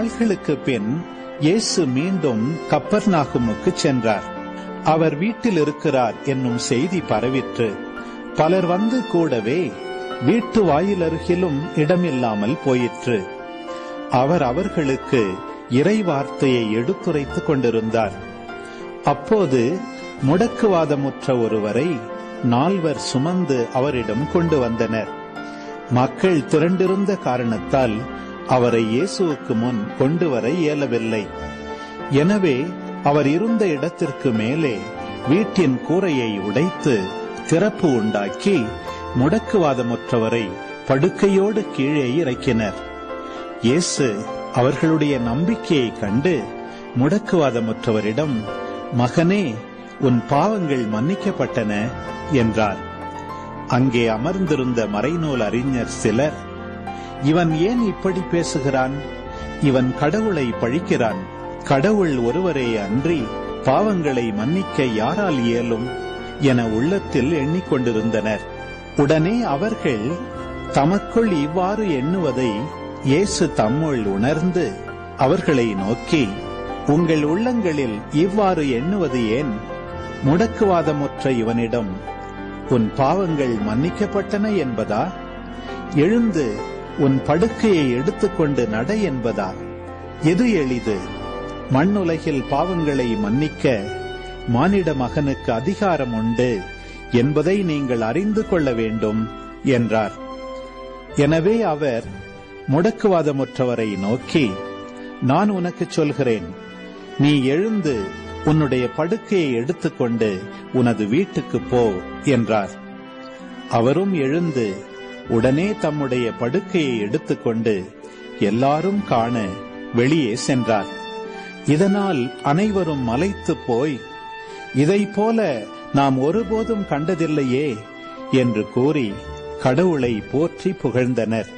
நாள்களுக்கு பின் இயேசு மீண்டும் கப்பர்நாகுமுக்கு சென்றார். அவர் வீட்டில் இருக்கிறார் என்னும் செய்தி பரவிற்று. பலர் வந்து கூடவே வீட்டு வாயிலருகிலும் இடமில்லாமல் போயிற்று. அவர் அவர்களுக்கு இறை வார்த்தையை எடுத்துரைத்துக் கொண்டிருந்தார். அப்போது முடக்குவாதமுற்ற ஒருவரை 4 சுமந்து அவரிடம் கொண்டு வந்தனர். மக்கள் திரண்டிருந்த காரணத்தால் அவரை இயேசுவுக்கு முன் கொண்டு வர இயலவில்லை. எனவே அவர் இருந்த இடத்திற்கு மேலே வீட்டின் கூரையை உடைத்து திறப்பு உண்டாக்கி முடக்குவாதமுற்றவரை படுக்கையோடு கீழே இறக்கினர். இயேசு அவர்களுடைய நம்பிக்கையை கண்டு முடக்குவாதமுற்றவரிடம், மகனே, உன் பாவங்கள் மன்னிக்கப்பட்டன என்றார். அங்கே அமர்ந்திருந்த மறைநூல் அறிஞர் சிலர், இவன் ஏன் இப்படி பேசுகிறான்? இவன் கடவுளை பழிக்கிறான். கடவுள் ஒருவரே அன்றி பாவங்களை மன்னிக்க யாரால் இயலும் என உள்ளத்தில் எண்ணிக்கொண்டிருந்தனர். உடனே அவர்கள் தமக்குள் இவ்வாறு எண்ணுவதை இயேசு தம்முள் உணர்ந்து அவர்களை நோக்கி, உங்கள் உள்ளங்களில் இவ்வாறு எண்ணுவது ஏன்? முடக்குவாதமுற்ற இவனிடம் உன் பாவங்கள் மன்னிக்கப்பட்டன என்பதா? எழுந்து உன் படுக்கையை எடுத்துக்கொண்டு நட என்பதா? எது எளிது? மண்ணுலகில் பாவங்களை மன்னிக்க மானிட மகனுக்கு அதிகாரம் உண்டு என்பதை நீங்கள் அறிந்து கொள்ள வேண்டும் என்றார். எனவே அவர் முடக்குவாதமுற்றவரை நோக்கி, நான் உனக்கு சொல்கிறேன், நீ எழுந்து உன்னுடைய படுக்கையை எடுத்துக்கொண்டு உனது வீட்டுக்கு போ என்றார். அவரும் எழுந்து உடனே தம்முடைய படுக்கையை எடுத்துக்கொண்டு எல்லாரும் காண வெளியே சென்றார். இதனால் அனைவரும் மலைத்து போய், இதைப் போல நாம் ஒருபோதும் கண்டதில்லையே என்று கூறி கடவுளை போற்றி புகழ்ந்தனர்.